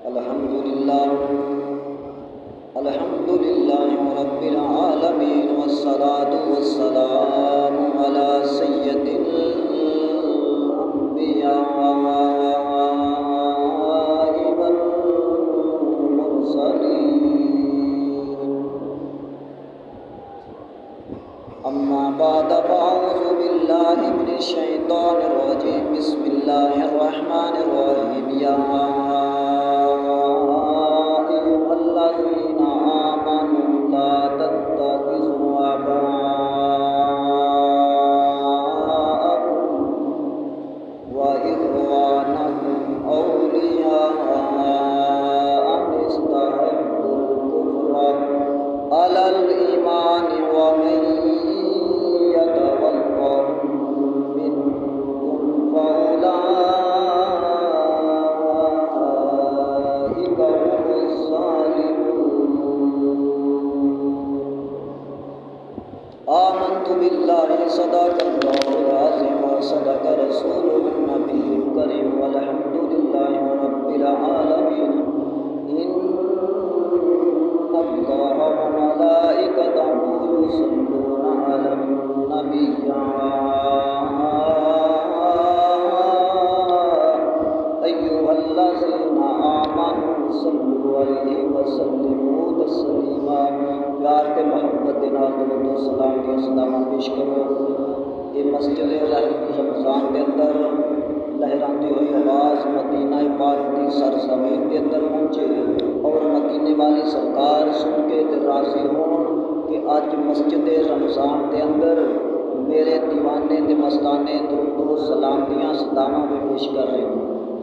الحمد للہ رب العالمین والصلاة والسلام علی سید الانبیاء والمرسلین اما بعد فاعوذ باللہ من الشیطان الرجیم بسم اللہ الرحمن الرحیم یا الذين آمنوا لا تتخذوا آباءكم وإخوانكم أولياء إن استحبوا الكفر على الإيمان ومن يتولهم منكم فأولئك هم الظالمون آمنت بالله صدق الله العظيم وصدق رسوله النبي الكريم والحمد لله رب العالمين إن الله وملائكته يصلون على النبي أيها الذين آمنوا صلوا عليه وسلموا تسليما پیار کے محبت کے نال درود و سلام کے صداقت پیش کرو۔ یہ مسجد رمضان کے اندر لہراتی ہوئی آواز مدینہ پاک کی سرزمین کے اندر پہنچے اور مدینے والی سرکار سن کے راضی ہوں کہ آج مسجد رمضان کے اندر میرے دیوانے تے مستانے درود و سلام دیاں صداواں بھی پیش کر رہے ہیں۔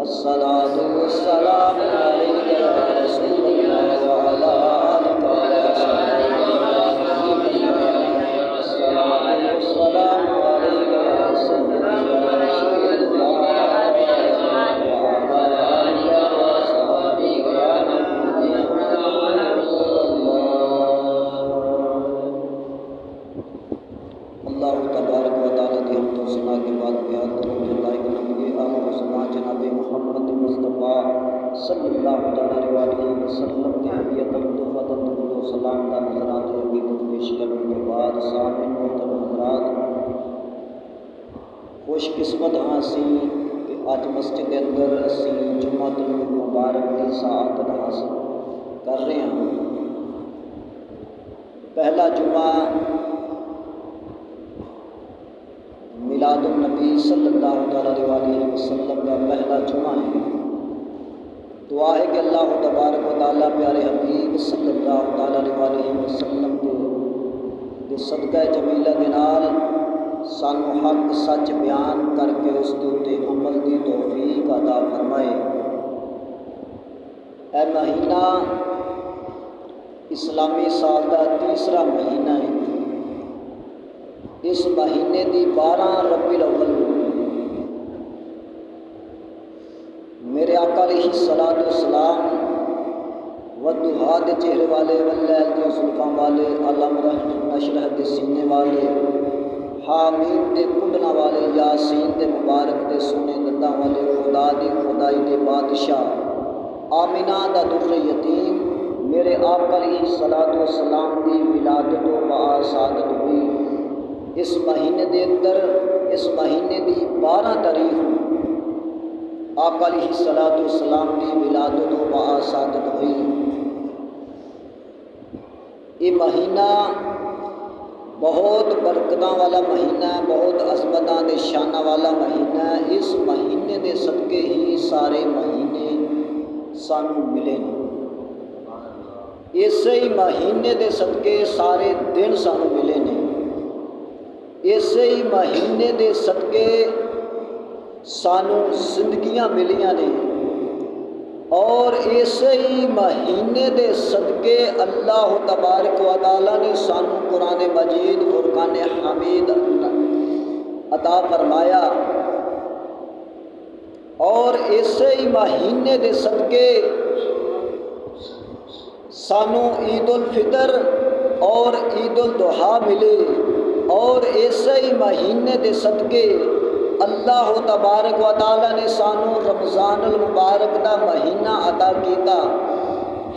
الصلاۃ والسلام علیک یا رسول اللہ وعلی آلک والسلام علیک یا سیدی یا رسول اللہ وعلی آلک وصحبہ یا نبی اللہ تبارک و تعالیٰ کی حمد و ثنا کے بعد بیان کروں کہ لائق نبی آخر زمان جناب محمد مصطفیٰ صلی اللہ علیہ وسلم کی حبیت تحفت درود و سلام کا نظرات و حقیقت پیش کرنے کے بعد سامعین محترم حضرات، خوش قسمت ہاں سی کہ آج مسجد کے اندر اسی جمعۃ المبارک کی ساعت حاصل کر رہے ہیں۔ پہلا جمعہ میلاد النبی صلی اللہ علیہ وسلم کا پہلا جمعہ ہے۔ دعا ہے کہ اللہ تبارک و تعالیٰ پیارے حبیب صلی اللہ علیہ وسلم کے صدقہ جمیلہ کے نال سانو حق سچ بیان کر کے اس کے اُتے عمل کی توفیق عطا فرمائے۔ اے مہینہ اسلامی سال کا تیسرا مہینہ ہے۔ اس مہینے دی 12 ربیع الاول میرے آقا علیہ الصلوۃ والسلام والضحیٰ دے چہرے والے واللیل دے زلفاں والے الامر نشرح دے سینے والے حامیم دے کنڈنا والے یاسین دے مبارک دے سونے دنداں والے خدا دی خدائی دے بادشاہ آمینہ دا در یتیم میرے آقا علیہ الصلوۃ والسلام دی ولادت و سعادت ہوئی۔ اس مہینے دے اندر اس مہینے دی 12 تاریخ آقا علیہ الصلوۃ والسلام کی ولادت و سعادت ہوئی۔ یہ مہینہ بہت برکتاں والا مہینہ ہے، بہت عظمتاں دے شانہ والا مہینہ ہے۔ اس مہینے دے صدقے ہی سارے مہینے سانو ملے ہیں۔ اسی مہینے دے صدقے سارے دن سانو ملے ہیں۔ اسی مہینے دے صدقے سانو زندگیاں ملیاں نے، اور اسی مہینے دے صدقے اللہ تبارک و تعالیٰ نے سانو قرآن مجید فرقان حمید عطا فرمایا، اور اسی مہینے دے صدقے سانو عید الفطر اور عید الاضحیٰ ملے، اور اسی مہینے دے صدقے اللہ تبارک و تعالی نے سانو رمضان المبارک دا مہینہ عطا کیتا،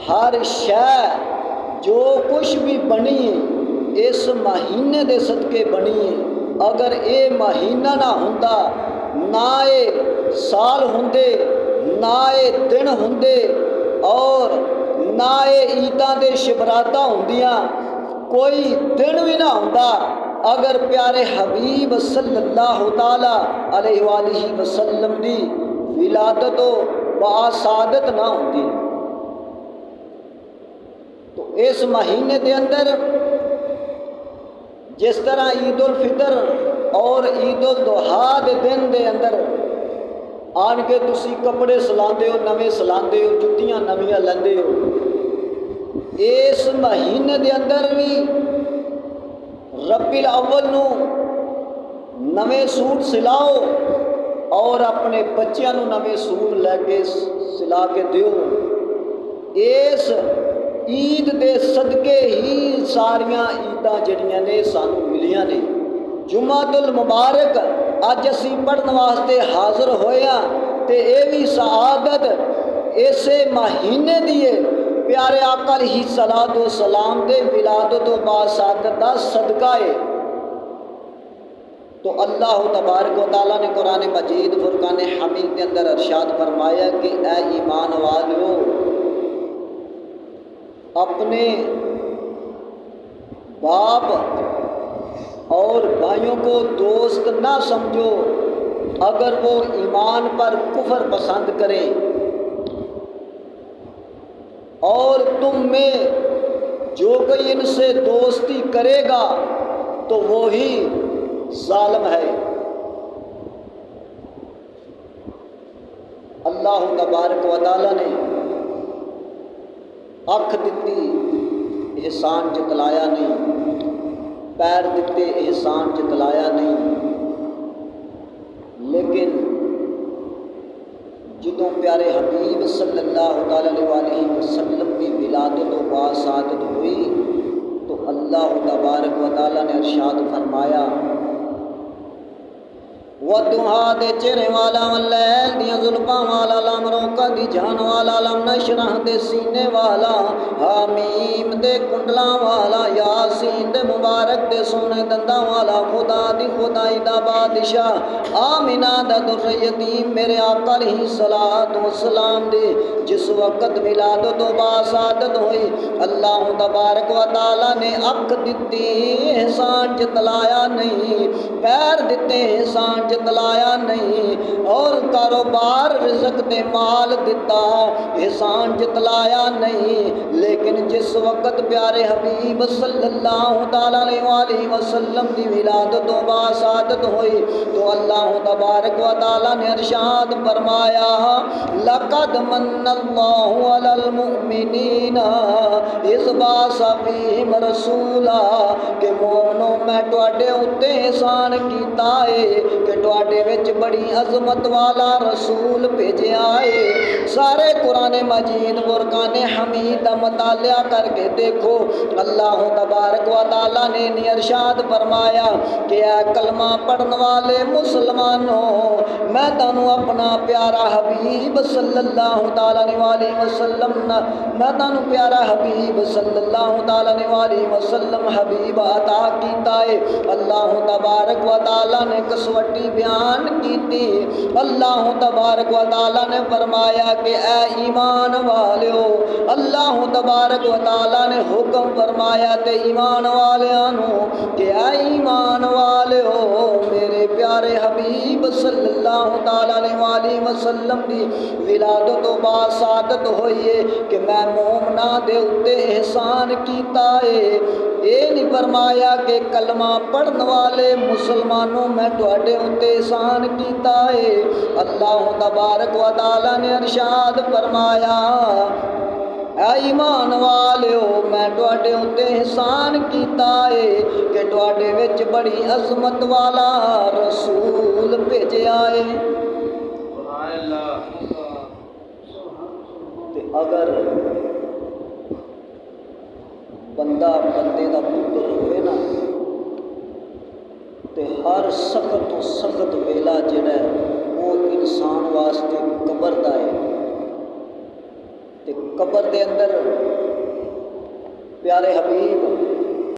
ہر شے جو کچھ بھی بنی ہے اس مہینے دے صدقے بنی ہے۔ اگر اے مہینہ نہ ہوندا، نہ اے سال ہوندے، نہ اے دن ہوندے اور نہ اے عیداں دے شبراتاں ہوندیاں، کوئی دن بھی نہ ہوندا اگر پیارے حبیب صلی اللہ تعالی علیہ وآلہ وسلم دی ولادت و باسعادت نہ ہوندی۔ تو اس مہینے دے اندر جس طرح عید الفطر اور عید الاضحیٰ دے دن دے اندر آن کے تسی کپڑے سلاندے ہو، نویں سلاندے ہو، جتیاں نویاں لیندے ہو، اس مہینے دے اندر بھی ربیع الاول نو نویں سوٹ سلاؤ اور اپنے بچیاں نو نویں سوٹ لے کے سلا کے دیو۔ اس عید دے صدقے ہی ساریاں عیداں جڑیاں نے سانو ملیاں نے۔ جمعۃ المبارک اج اسی پڑھن واسطے حاضر ہویا تے اے بھی سعادت اسے مہینے دیے پیارے آقا علیہ الصلوۃ والسلام دے ولادت و باسعادت دا صدقہ ہے۔ تو اللہ تبارک و تعالیٰ نے قرآن مجید فرقان حمید کے اندر ارشاد فرمایا کہ اے ایمان والو، اپنے باپ اور بھائیوں کو دوست نہ سمجھو اگر وہ ایمان پر کفر پسند کریں، اور تم میں جو کوئی ان سے دوستی کرے گا تو وہی ظالم ہے۔ اللہ تبارک و تعالیٰ نے اکھ دتی احسان جتلایا نہیں، پیر دیتے احسان جتلایا نہیں، لیکن جدوں پیارے حبیب صلی اللہ تعالی علیہ وسلم کی ولادت و باسعادت ہوئی تو اللہ تبارک و تعالیٰ نے ارشاد فرمایا، وَدُّہَا دے چہرے والا واللیل دیاں زلفاں والا لام روکا دی جان والا لام نشرح دے سینے والا حامیم دے کنڈلاں والا یاسین دے مبارک دے سونے دنداں والا خدا دی خدائی دا بادشاہ آمینہ دا در یتیم میرے آقا علیہ الصلوۃ والسلام دے جس وقت ولادت و باسعادت ہوئی اللہ تبارک و تعالیٰ نے اکھ دتی احسان جتلایا نہیں، پیر دیتے احسان جتلایا نہیں، اور کاروبار رزق دے مال دیتا احسان جتلایا نہیں، لیکن جس وقت پیارے حبیب صلی اللہ تعالیٰ علیہ وآلہ وسلم کی ولادت و باسعادت ہوئی تو اللہ تبارک و تعالیٰ نے ارشاد فرمایا، لَقَدْ مَنَّ اللَّهُ عَلَى الْمُؤْمِنِينَ اِذْ بَعَثَ فِيهِمْ رَسُولًا کہ مومنو میں تواڈے اُتے احسان کیتا ہے کہ تواڈے وچ بڑی عظمت والا رسول بھیجیا ہے۔ سارے قرآن مجید فرقان حمید کا مطالعہ کر کے دیکھو، اللہ تبارک و تعالیٰ نے ارشاد فرمایا کہ اے کلمہ پڑھن والے مسلمانوں، میں تانوں اپنا پیارا حبیب صلی اللہ تعالیٰ علیہ وسلم میں تانوں پیارا حبیب صلی اللہ تعالیٰ علیہ وسلم حبیب عطا کیتا ہے۔ اللہ تبارک و تعالیٰ نے کسوٹی بیان کیتی، اللہ تبارک و تعالیٰ نے فرمایا کہ اے ایمان والیو، اللہ تبارک و تعالیٰ نے حکم فرمایا تے ایمان والیانو کہ اے ایمان والیو میرے پیارے حبیب صلی اللہ تعالیٰ علیہ وسلم دی ولادت و باسعادت ہوئی ہے کہ میں مومنا دے اتے احسان کیتا ہے۔ یہ نہیں فرمایا کہ کلمہ پڑھن والے مسلمانوں میں تواڈے اتے احسان کیتا ہے۔ اللہ تبارک و تعالیٰ نے ارشاد فرمایا، اے ایمان والیو میں تواڈے اتے احسان کیتا ہے کہ تواڈے وچ بڑی عظمت والا رسول بھیجیا ہے۔ تے اگر بندہ بندے دا پتر ہوئے نا تے ہر سخت تو سخت ویلا جڑا ہے وہ انسان واسطے قبر دا ہے تے قبر دے اندر پیارے حبیب